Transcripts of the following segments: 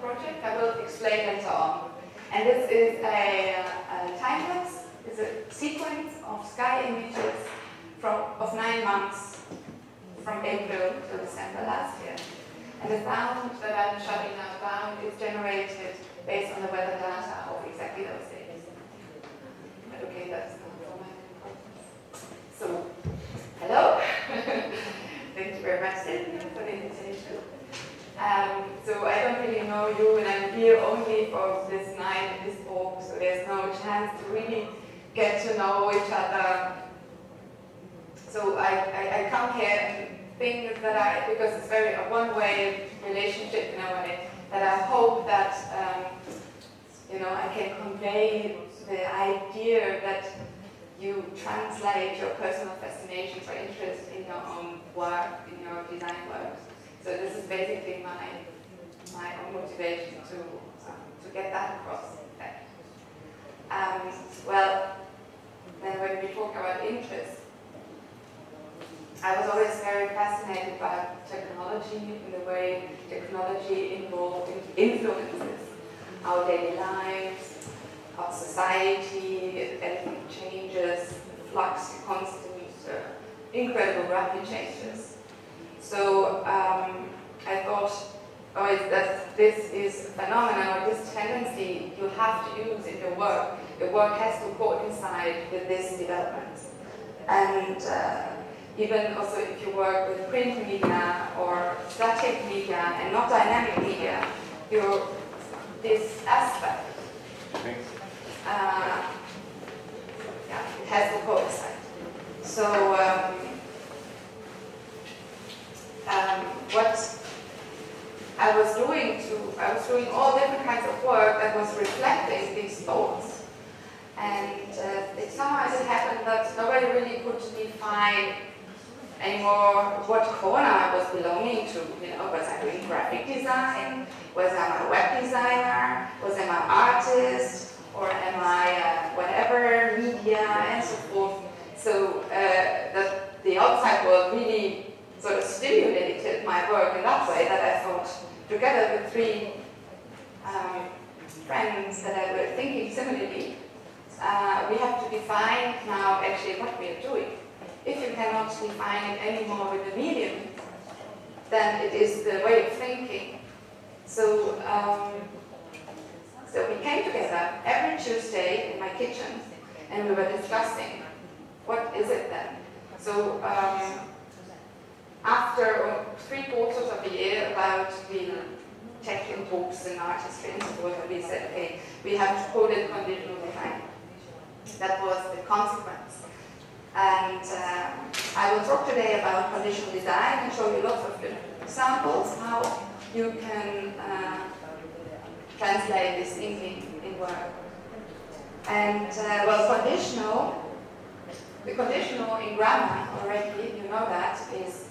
project I will explain later on. And this is a time-lapse. It's a sequence of sky images of 9 months from April to December last year. And the sound that I'm shutting now down is generated based on the weather data of exactly those days. But okay, that's not for my importance. So, hello. Thank you very much, Sylvia, for the invitation. So I don't really know you, and I'm here only for this night, this talk, so there's no chance to really get to know each other. So I come here and think that because it's very a one-way relationship in a way, that I hope that I can convey the idea that you translate your personal fascinations or interest in your own work, in your design work. So this is basically my own motivation to get that across. Well, then when we talk about interest, I was always very fascinated by technology and the way technology influences our daily lives, our society, everything changes, flux, constant, incredible rapid changes. So I thought that this is a phenomenon, or this tendency you have to use in your work. Your work has to coincide with this development. And even also if you work with print media or static media and not dynamic media, this aspect, it has to coincide. So what I was doing all different kinds of work that was reflecting these thoughts. And it somehow happened that nobody really could define anymore what corner I was belonging to. Was I doing graphic design? Was I a web designer? Was I an artist? Or am I whatever, media, and so forth? So the outside world really sort of stimulated my work in that way, that I thought, together with 3 friends that I were thinking similarly, we have to define now actually what we are doing. If you cannot define it anymore with the medium, then it is the way of thinking. So, so we came together every Tuesday in my kitchen, and we were discussing what is it then. So after 3/4 of the year about the tech in books and artistry and so forth, we said, okay, we have to call it conditional design. That was the consequence. And I will talk today about conditional design and show you lots of different examples how you can translate this thinking in work. And well, the conditional in grammar already, you know that, is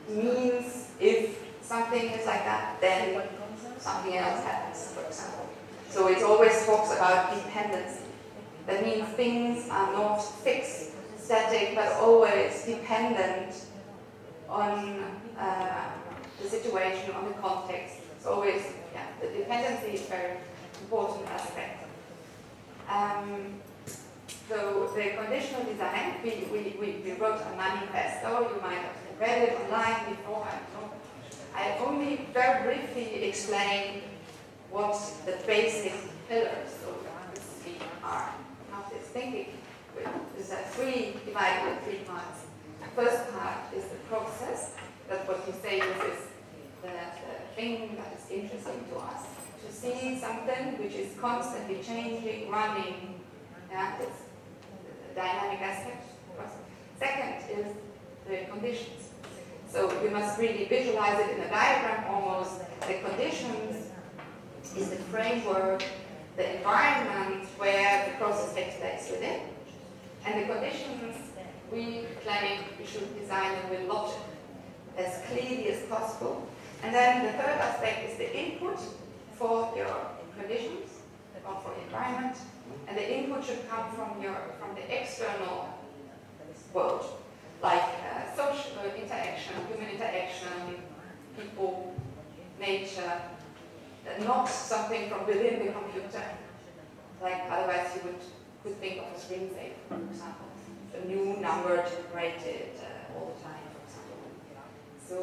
means if something is like that, then something else happens, for example. So it always talks about dependency. That means things are not fixed, static, but always dependent on the situation, on the context. It's always, the dependency is a very important aspect. So the conditional design, we wrote a manifesto. You might have read it online before. I only very briefly explain what the basic pillars of this are. This thinking is divided in 3 parts. The first part is the process. That's what you say is the thing that is interesting to us. To see something which is constantly changing, running. It's the dynamic aspect. Second is the conditions. So you must really visualize it in a diagram almost. The conditions is the framework, the environment where the process takes place within. And the conditions, we claim we should design them with logic, as clearly as possible. And then the third aspect is the input for your conditions, or for the environment. And the input should come from the external world, like social interaction, human interaction, people, nature, not something from within the computer. Like otherwise you could think of a screensaver, for example. A new number generated all the time, for example. So,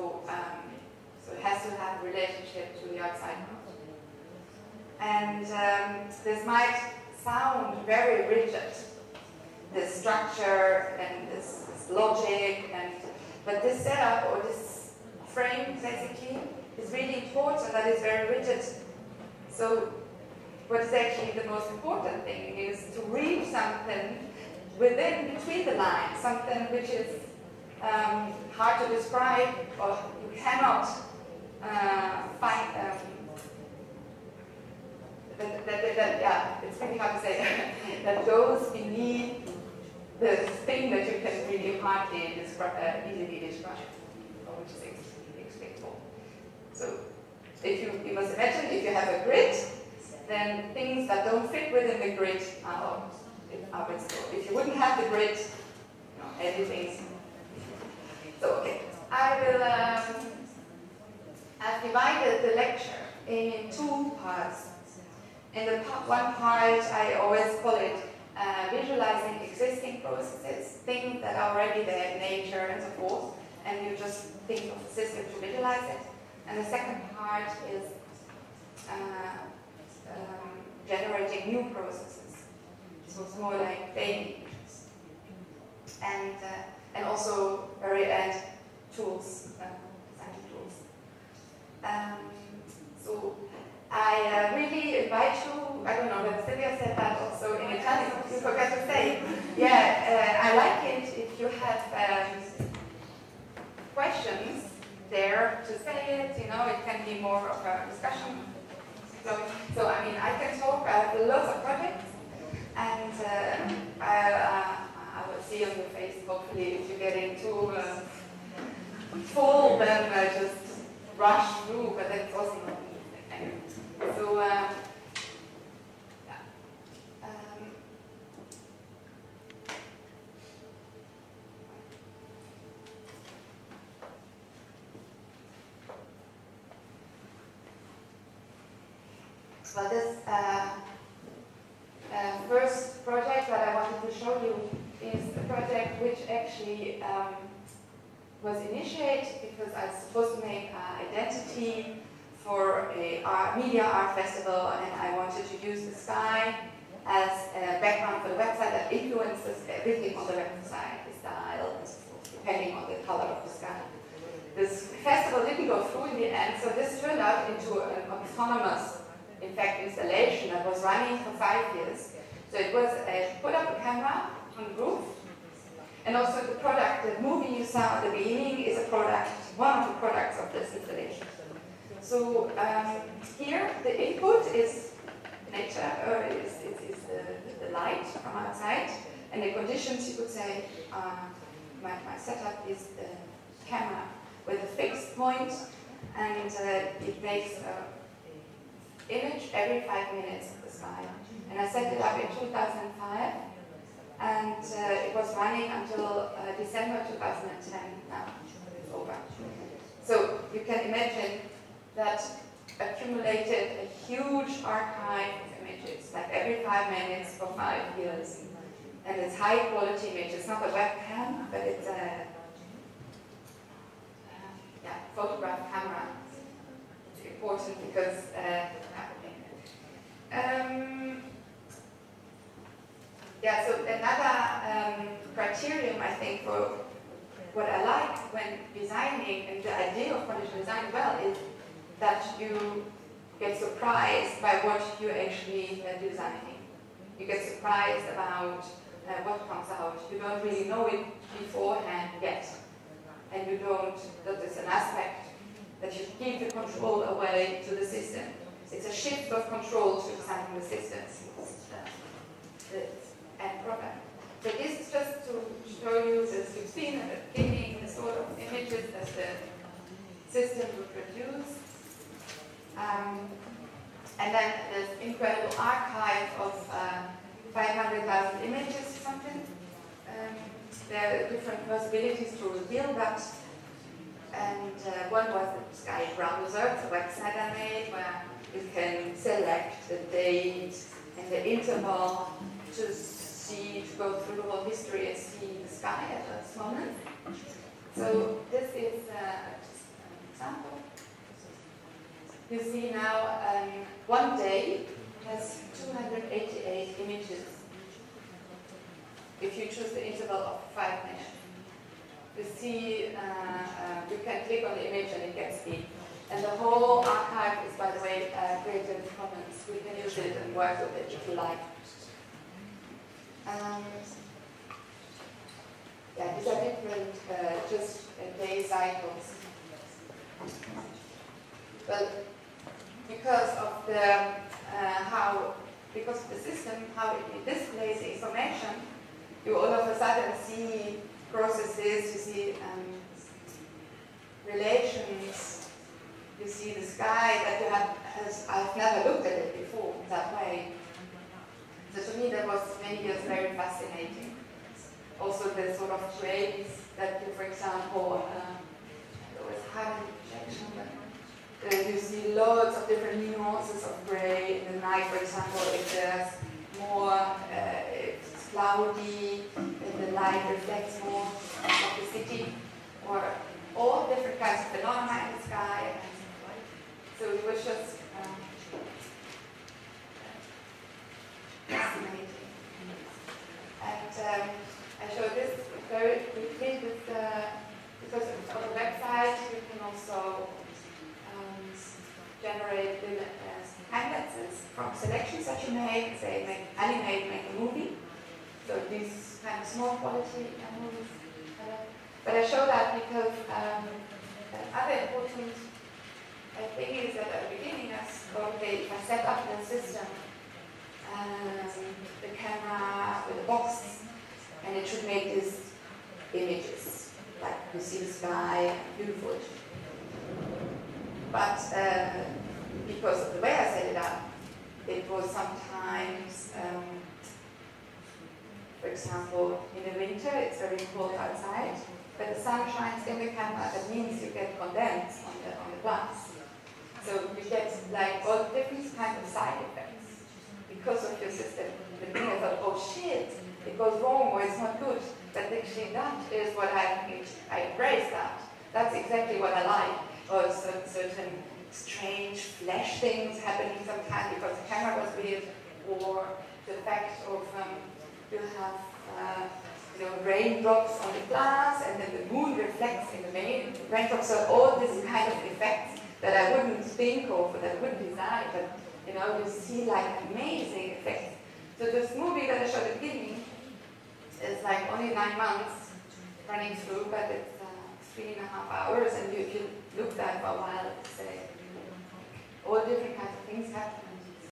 so it has to have a relationship to the outside world. And this might sound very rigid, this structure and this logic, but this setup or this frame basically is really important, that is very rigid. So what is actually the most important thing is to read something between the lines, something which is hard to describe, or you cannot find. Yeah, it's pretty hard to say that goes beneath the thing that you can really hardly easily describe, or which is explicable. So, if you must imagine if you have a grid, then things that don't fit within the grid are visible. If you wouldn't have the grid, everything's. So, okay, I've divided the lecture in two parts. In the one part, I always call it visualizing existing processes, things that are already there in nature and so forth, and you just think of the system to visualize it. And the second part is generating new processes. So it's more like baby pictures. And also very end tools, design tools. So I really invite you, I don't know whether Sylvia said that also in Italian, you forgot to say. Yeah, I like it if you have questions there to say it, it can be more of a discussion. So I mean, I can talk, I have lots of projects, and I will see on your face, hopefully, if you get into full, then I just rush through, but that's also not easy. So, yeah. Well, this first project that I wanted to show you is a project which actually was initiated because I was supposed to make an identity for a media art festival, and I wanted to use the sky as a background for the website that influences everything on the website, the style, depending on the color of the sky. This festival didn't go through in the end, so this turned out into an autonomous, in fact, installation that was running for 5 years. So it was put up a camera on the roof, and also the product, the movie you saw at the beginning is a product, one of the products of this installation. So here the input is nature, is the light from outside, and the conditions, you could say, my setup is the camera with a fixed point, and it makes an image every 5 minutes of the sky. And I set it up in 2005, and it was running until December 2010. Now it's over. So you can imagine that accumulated a huge archive of images, like every 5 minutes for 5 years. And it's high quality images. It's not a webcam, but it's a photograph camera. It's important because so another criterion, I think, for what I like when designing, and the idea of conditional design as well, is that you get surprised by what you're actually designing. You get surprised about what comes out. You don't really know it beforehand yet. And you don't, that is an aspect that you give the control away to the system. It's a shift of control to designing the system. The end product. So this is just to show you, as you've seen at the beginning, the sort of images that the system would produce. And then this incredible archive of 500,000 images or something. There are different possibilities to reveal that And one was the Sky browser, it's a website I made where you can select the date and the interval to go through the whole history and see the sky at this moment. So this is just an example. You see now one day has 288 images if you choose the interval of 5 minutes. You see, you can click on the image and it gets big. And the whole archive is, by the way, Creative Commons. We can use it and work with it if you like. Yeah, these are different just day cycles. But because of the because of the system, how it displays the information, you all of a sudden see processes, you see relations, you see the sky that you have, I've never looked at it before in that way. So to me that was many years very fascinating. Also the sort of grays that you, for example, there was high injection, you see loads of different nuances of gray in the night, for example, if there's more, if it's cloudy, if the light reflects more of the city, or all different kinds of phenomena in the sky. So it was just fascinating. And I showed this very quickly with because on the website you can also generate canvases from selections that you make, say animate, make a movie. So these kind of small quality movies. But I show that because other important thing is that at the beginning I thought, okay, if I set up the system, the camera with a box, and it should make these images, like you see the sky, beautiful. But because of the way I set it up, it was sometimes, for example, in the winter it's very cold outside, but the sun shines in the camera. That means you get condensed on the glass. So you get like all different kinds of side effects because of your system. The thing I thought, oh shit, it goes wrong or it's not good. But actually that is what I embrace that. That's exactly what I like. Or certain strange flash things happening sometimes because the camera was weird, or the fact of you have raindrops on the glass and then the moon reflects in the raindrops. So all these kind of effects that I wouldn't think of, that I wouldn't design, but you see like amazing effects. So this movie that I showed at the beginning is like only 9 months running through, but it's 3.5 hours, and if you look at it for a while, say all different kinds of things happen.